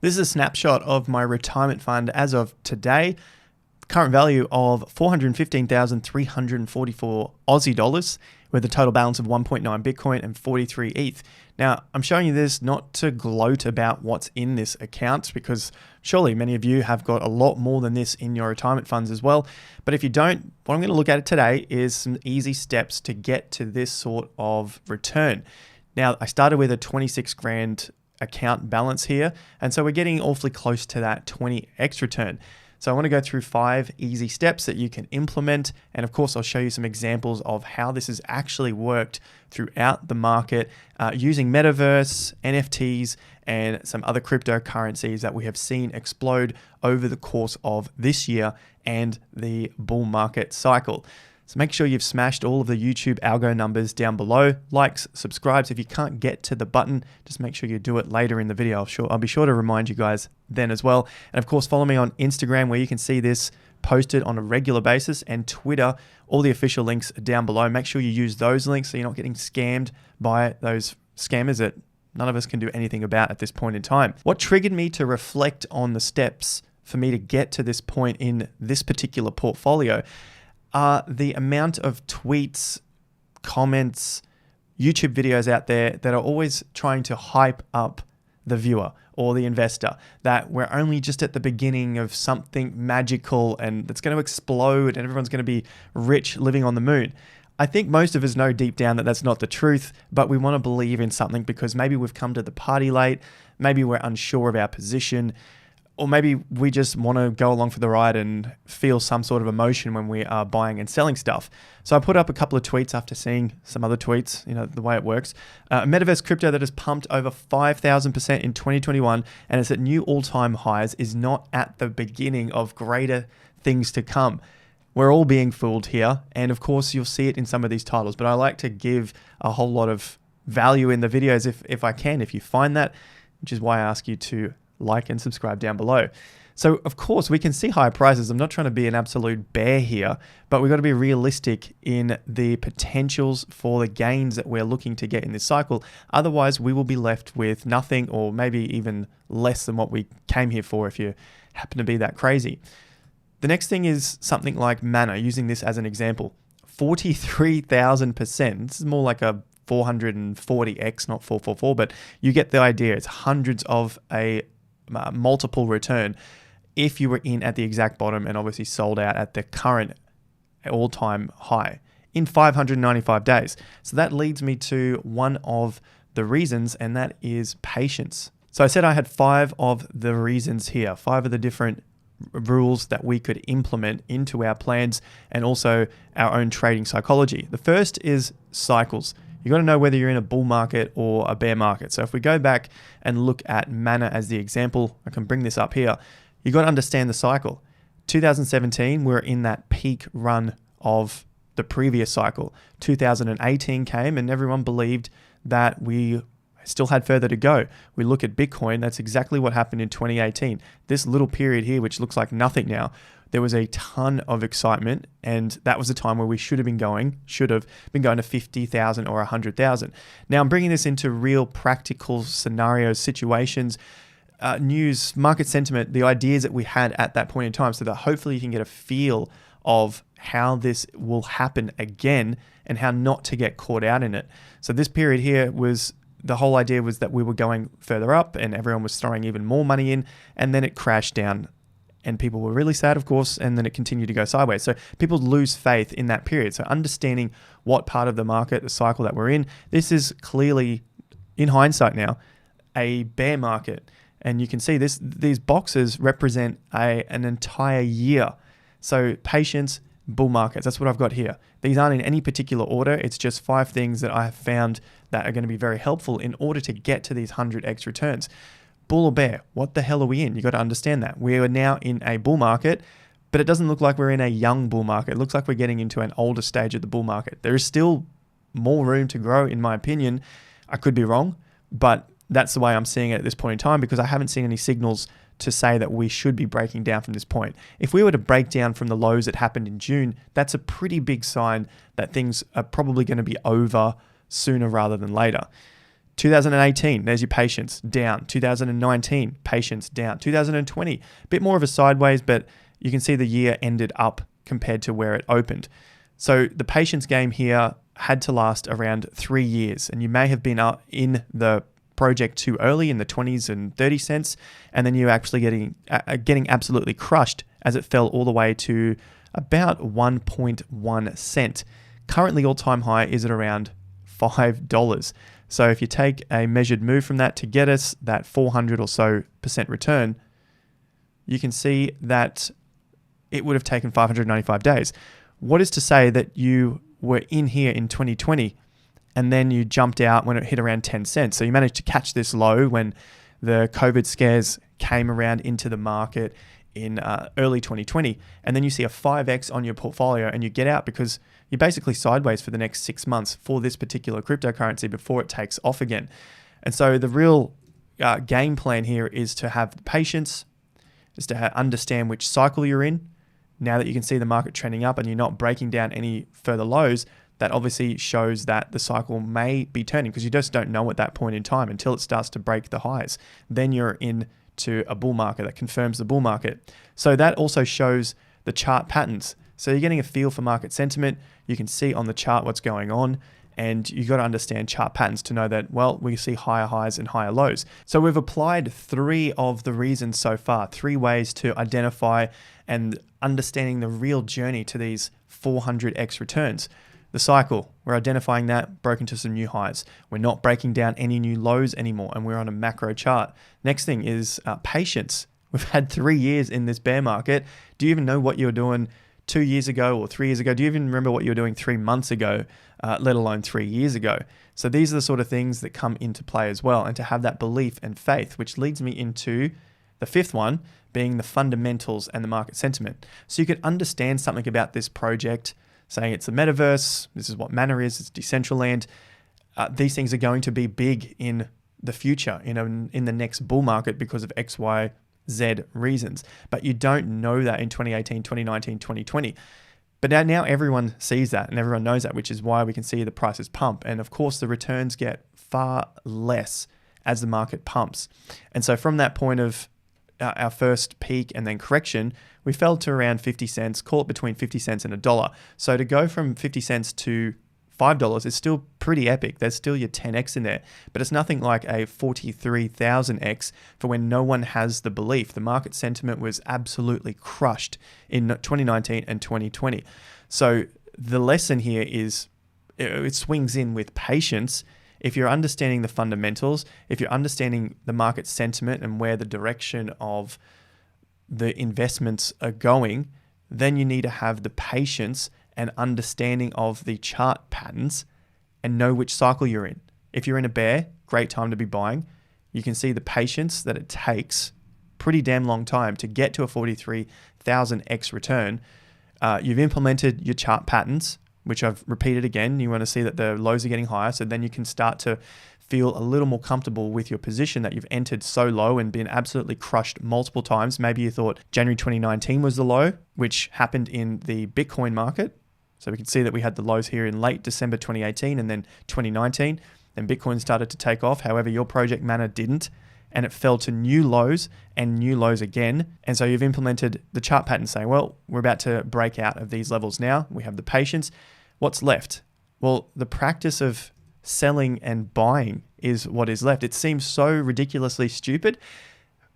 This is a snapshot of my retirement fund as of today. Current value of 415,344 Aussie dollars with a total balance of 1.9 Bitcoin and 43 ETH. Now, I'm showing you this not to gloat about what's in this account, because surely many of you have got a lot more than this in your retirement funds as well. But if you don't, what I'm going to look at today is some easy steps to get to this sort of return. Now, I started with a 26 grand account balance here, and so we're getting awfully close to that 20x return. So I want to go through 5 easy steps that you can implement, and of course I'll show you some examples of how this has actually worked throughout the market using metaverse, NFTs, and some other cryptocurrencies that we have seen explode over the course of this year and the bull market cycle. So make sure you've smashed all of the YouTube algo numbers down below. Likes, subscribes. If you can't get to the button, just make sure you do it later in the video. I'll be sure to remind you guys then as well. And of course, follow me on Instagram, where you can see this posted on a regular basis, and Twitter. All the official links are down below. Make sure you use those links so you're not getting scammed by those scammers that none of us can do anything about at this point in time. What triggered me to reflect on the steps for me to get to this point in this particular portfolio are the amount of tweets, comments, YouTube videos out there that are always trying to hype up the viewer or the investor, that we're only just at the beginning of something magical and that's going to explode and everyone's going to be rich living on the moon. I think most of us know deep down that that's not the truth, but we want to believe in something because maybe we've come to the party late, maybe we're unsure of our position, or maybe we just want to go along for the ride and feel some sort of emotion when we are buying and selling stuff. So I put up a couple of tweets after seeing some other tweets, the way it works. Metaverse crypto that has pumped over 5,000% in 2021 and is at new all-time highs is not at the beginning of greater things to come. We're all being fooled here. And of course, you'll see it in some of these titles, but I like to give a whole lot of value in the videos if I can, if you find that, which is why I ask you to like and subscribe down below. So of course we can see higher prices. I'm not trying to be an absolute bear here, but we've got to be realistic in the potentials for the gains that we're looking to get in this cycle. Otherwise we will be left with nothing, or maybe even less than what we came here for if you happen to be that crazy. The next thing is something like Mana, using this as an example. 43,000%. This is more like a 440x, not 444, but you get the idea. It's hundreds of a multiple return if you were in at the exact bottom and obviously sold out at the current all-time high in 595 days. So that leads me to one of the reasons, and that is patience. So I said I had 5 of the reasons here, 5 of the different rules that we could implement into our plans and also our own trading psychology. The first is cycles. You got to know whether you're in a bull market or a bear market. So if we go back and look at Mana as the example, I can bring this up here. You got to understand the cycle. 2017, we're in that peak run of the previous cycle. 2018 came and everyone believed that we still had further to go. We look at Bitcoin, that's exactly what happened in 2018. This little period here, which looks like nothing now, there was a ton of excitement, and that was the time where we should have been going to 50,000 or 100,000. Now I'm bringing this into real practical scenarios, situations, news, market sentiment, the ideas that we had at that point in time, so that hopefully you can get a feel of how this will happen again and how not to get caught out in it. So this period here was, the whole idea was that we were going further up and everyone was throwing even more money in, and then it crashed down. And people were really sad, of course, and then it continued to go sideways. So people lose faith in that period. So understanding what part of the market, the cycle that we're in, this is clearly, in hindsight now, a bear market. And you can see these boxes represent an entire year. So patience, bull markets, that's what I've got here. These aren't in any particular order. It's just 5 things that I have found that are going to be very helpful in order to get to these 100x returns. Bull or bear, what the hell are we in? You got to understand that. We are now in a bull market, but it doesn't look like we're in a young bull market. It looks like we're getting into an older stage of the bull market. There is still more room to grow, in my opinion. I could be wrong, but that's the way I'm seeing it at this point in time, because I haven't seen any signals to say that we should be breaking down from this point. If we were to break down from the lows that happened in June, that's a pretty big sign that things are probably going to be over sooner rather than later. 2018, there's your patience, down. 2019, patience, down. 2020, a bit more of a sideways, but you can see the year ended up compared to where it opened. So the patience game here had to last around 3 years, and you may have been up in the project too early in the 20s and 30 cents, and then you're actually getting absolutely crushed as it fell all the way to about 1.1 cent. Currently, all-time high is at around $5. So if you take a measured move from that to get us that 400 or so % return, you can see that it would have taken 595 days. What is to say that you were in here in 2020 and then you jumped out when it hit around 10 cents? So you managed to catch this low when the COVID scares came around into the market in early 2020, and then you see a 5x on your portfolio and you get out because you're basically sideways for the next 6 months for this particular cryptocurrency before it takes off again. And so the real game plan here is to have the patience, is to understand which cycle you're in. Now that you can see the market trending up and you're not breaking down any further lows, that obviously shows that the cycle may be turning, because you just don't know at that point in time until it starts to break the highs. Then you're in to a bull market that confirms the bull market. So that also shows the chart patterns. So you're getting a feel for market sentiment. You can see on the chart what's going on, and you've got to understand chart patterns to know that, well, we see higher highs and higher lows. So we've applied 3 of the reasons so far, 3 ways to identify and understanding the real journey to these 400x returns. The cycle, we're identifying that, broken to some new highs. We're not breaking down any new lows anymore, and we're on a macro chart. Next thing is patience. We've had 3 years in this bear market. Do you even know what you were doing 2 years ago or 3 years ago? Do you even remember what you were doing 3 months ago, let alone 3 years ago? So these are the sort of things that come into play as well, and to have that belief and faith, which leads me into the 5th one, being the fundamentals and the market sentiment. So you could understand something about this project, saying it's the metaverse, this is what Mana is, it's Decentraland. These things are going to be big in the future, in the next bull market because of X, Y, Z reasons. But you don't know that in 2018, 2019, 2020. But now everyone sees that and everyone knows that, which is why we can see the prices pump. And of course, the returns get far less as the market pumps. And so from that point of our first peak and then correction, we fell to around 50 cents, call it between 50 cents and $1. So to go from 50 cents to $5 is still pretty epic. There's still your 10x in there, but it's nothing like a 43,000x for when no one has the belief. The market sentiment was absolutely crushed in 2019 and 2020. So the lesson here is it swings in with patience. If you're understanding the fundamentals, if you're understanding the market sentiment and where the direction of the investments are going, then you need to have the patience and understanding of the chart patterns and know which cycle you're in. If you're in a bear, great time to be buying. You can see the patience that it takes, pretty damn long time to get to a 43,000x return. You've implemented your chart patterns, which I've repeated again. You want to see that the lows are getting higher, so then you can start to feel a little more comfortable with your position that you've entered so low and been absolutely crushed multiple times. Maybe you thought January 2019 was the low, which happened in the Bitcoin market. So we can see that we had the lows here in late December 2018 and then 2019. Then Bitcoin started to take off. However, your project Mana didn't, and it fell to new lows and new lows again. And so you've implemented the chart pattern saying, well, we're about to break out of these levels now. We have the patience. What's left? Well, the practice of selling and buying is what is left. It seems so ridiculously stupid,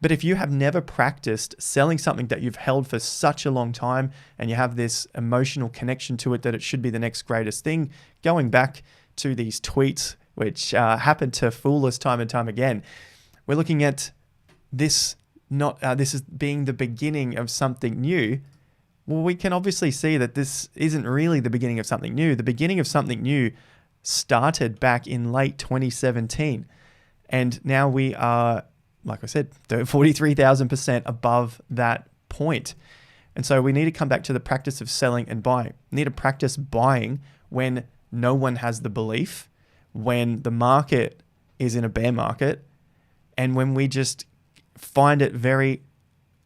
but if you have never practiced selling something that you've held for such a long time and you have this emotional connection to it that it should be the next greatest thing, going back to these tweets, which happen to fool us time and time again, we're looking at this this as being the beginning of something new. Well, we can obviously see that this isn't really the beginning of something new. The beginning of something new started back in late 2017. And now we are, like I said, 43,000% above that point. And so we need to come back to the practice of selling and buying. We need to practice buying when no one has the belief, when the market is in a bear market, and when we just find it very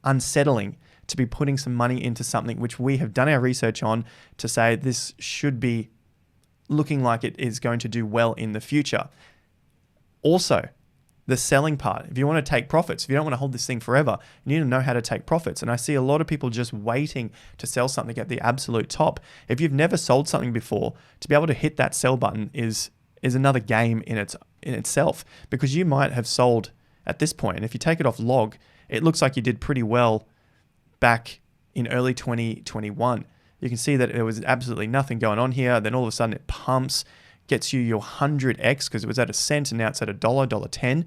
unsettling to be putting some money into something which we have done our research on to say this should be looking like it is going to do well in the future. Also, the selling part, if you want to take profits, if you don't want to hold this thing forever, you need to know how to take profits. And I see a lot of people just waiting to sell something at the absolute top. If you've never sold something before, to be able to hit that sell button is another game in itself, because you might have sold at this point. And if you take it off log, it looks like you did pretty well back in early 2021. You can see that there was absolutely nothing going on here. Then all of a sudden it pumps, gets you your 100x because it was at a cent and now it's at $1.10.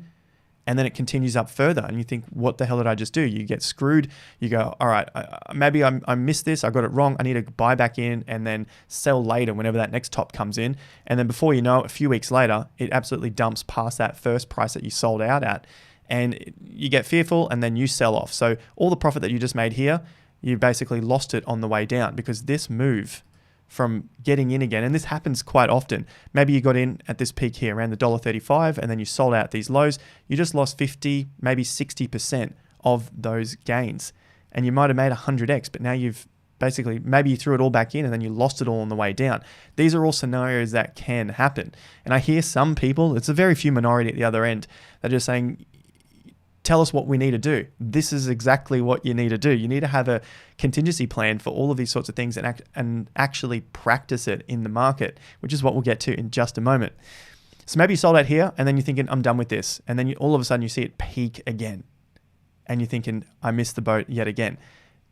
And then it continues up further and you think, what the hell did I just do? You get screwed. You go, all right, maybe I missed this. I got it wrong. I need to buy back in and then sell later whenever that next top comes in. And then before you know it, a few weeks later, it absolutely dumps past that first price that you sold out at. And you get fearful and then you sell off. So all the profit that you just made here, you basically lost it on the way down, because this move from getting in again, and this happens quite often. Maybe you got in at this peak here around the $1.35 and then you sold out these lows. You just lost 50, maybe 60% of those gains. And you might have made 100x, but now you've basically, maybe you threw it all back in and then you lost it all on the way down. These are all scenarios that can happen. And I hear some people, it's a very few minority at the other end, that are just saying, tell us what we need to do. This is exactly what you need to do. You need to have a contingency plan for all of these sorts of things and actually practice it in the market, which is what we'll get to in just a moment. So maybe you sold out here and then you're thinking, I'm done with this. And then all of a sudden you see it peak again. And you're thinking, I missed the boat yet again.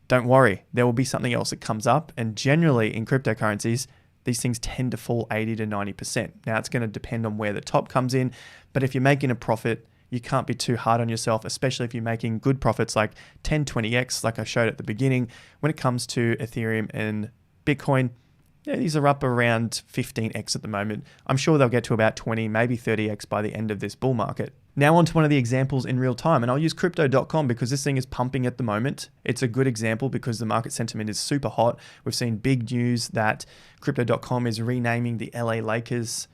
Don't worry, there will be something else that comes up. And generally in cryptocurrencies, these things tend to fall 80 to 90%. Now it's going to depend on where the top comes in. But if you're making a profit, you can't be too hard on yourself, especially if you're making good profits like 10, 20x, like I showed at the beginning. When it comes to Ethereum and Bitcoin, yeah, these are up around 15x at the moment. I'm sure they'll get to about 20, maybe 30x by the end of this bull market. Now on to one of the examples in real time, and I'll use crypto.com because this thing is pumping at the moment. It's a good example because the market sentiment is super hot. We've seen big news that crypto.com is renaming the LA Lakers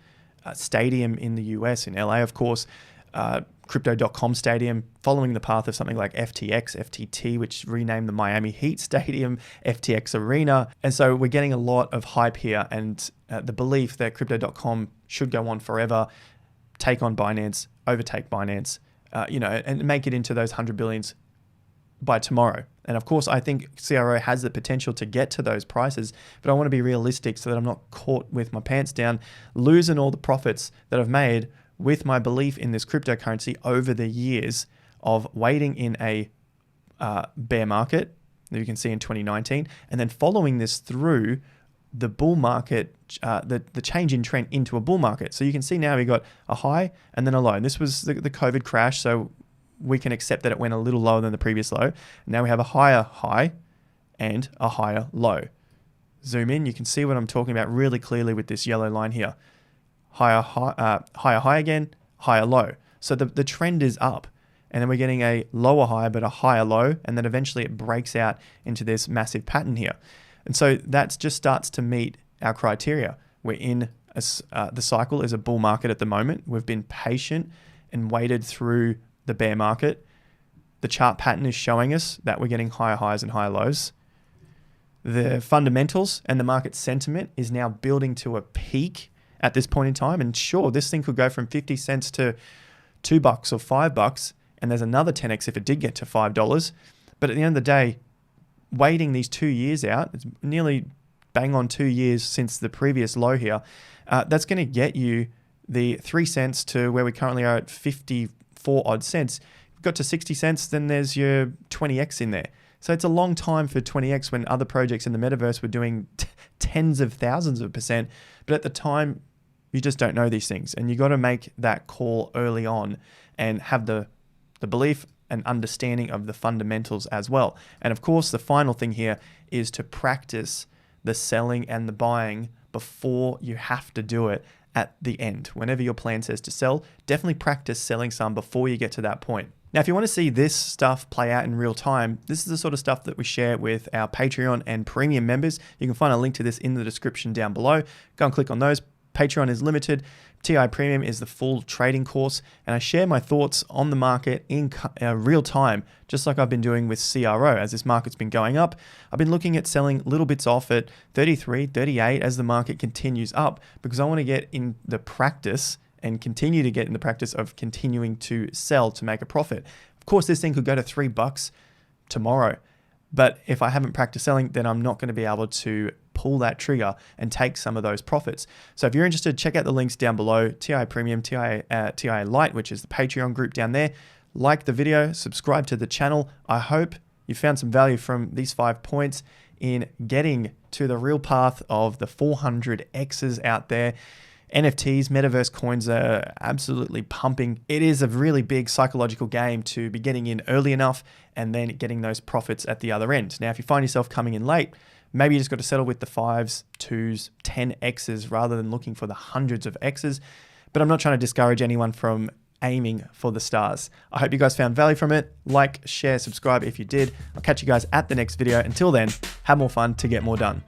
stadium in the US, in LA, of course. Crypto.com Stadium, following the path of something like FTX, FTT, which renamed the Miami Heat Stadium, FTX Arena. And so we're getting a lot of hype here, and the belief that Crypto.com should go on forever, take on Binance, overtake Binance, and make it into those 100 billions by tomorrow. And of course, I think CRO has the potential to get to those prices, but I want to be realistic so that I'm not caught with my pants down, losing all the profits that I've made with my belief in this cryptocurrency over the years of waiting in a bear market that you can see in 2019, and then following this through the bull market, the change in trend into a bull market. So you can see now we got a high and then a low. And this was the COVID crash, so we can accept that it went a little lower than the previous low. Now we have a higher high and a higher low. Zoom in, you can see what I'm talking about really clearly with this yellow line here. Higher high again, higher low. So the trend is up, and then we're getting a lower high but a higher low, and then eventually it breaks out into this massive pattern here. And so that just starts to meet our criteria. We're in the cycle is a bull market at the moment. We've been patient and waited through the bear market. The chart pattern is showing us that we're getting higher highs and higher lows. The fundamentals and the market sentiment is now building to a peak at this point in time. And sure, this thing could go from 50 cents to $2 or $5, and there's another 10x if it did get to $5. But at the end of the day, waiting these 2 years out, it's nearly bang on 2 years since the previous low here, that's going to get you the 3 cents to where we currently are at 54 odd cents. If you've got to 60 cents, then there's your 20x in there. So it's a long time for 20x when other projects in the metaverse were doing tens of thousands of percent. But at the time, you just don't know these things. And you got to make that call early on and have the belief and understanding of the fundamentals as well. And of course, the final thing here is to practice the selling and the buying before you have to do it at the end. Whenever your plan says to sell, definitely practice selling some before you get to that point. Now, if you want to see this stuff play out in real time, this is the sort of stuff that we share with our Patreon and premium members. You can find a link to this in the description down below. Go and click on those. Patreon is limited. TI Premium is the full trading course, and I share my thoughts on the market in real time, just like I've been doing with CRO. As this market's been going up, I've been looking at selling little bits off at 33, 38 as the market continues up, because I want to get in the practice and continue to get in the practice of continuing to sell to make a profit. Of course, this thing could go to $3 tomorrow, but if I haven't practiced selling, then I'm not going to be able to pull that trigger and take some of those profits. So if you're interested, check out the links down below, TI Premium, TI Lite, which is the Patreon group down there. Like the video, subscribe to the channel. I hope you found some value from these 5 points in getting to the real path of the 400 X's out there. NFTs, metaverse coins are absolutely pumping. It is a really big psychological game to be getting in early enough and then getting those profits at the other end. Now, if you find yourself coming in late, maybe you just got to settle with the 5s, 2s, 10 X's rather than looking for the hundreds of X's. But I'm not trying to discourage anyone from aiming for the stars. I hope you guys found value from it. Like, share, subscribe if you did. I'll catch you guys at the next video. Until then, have more fun to get more done.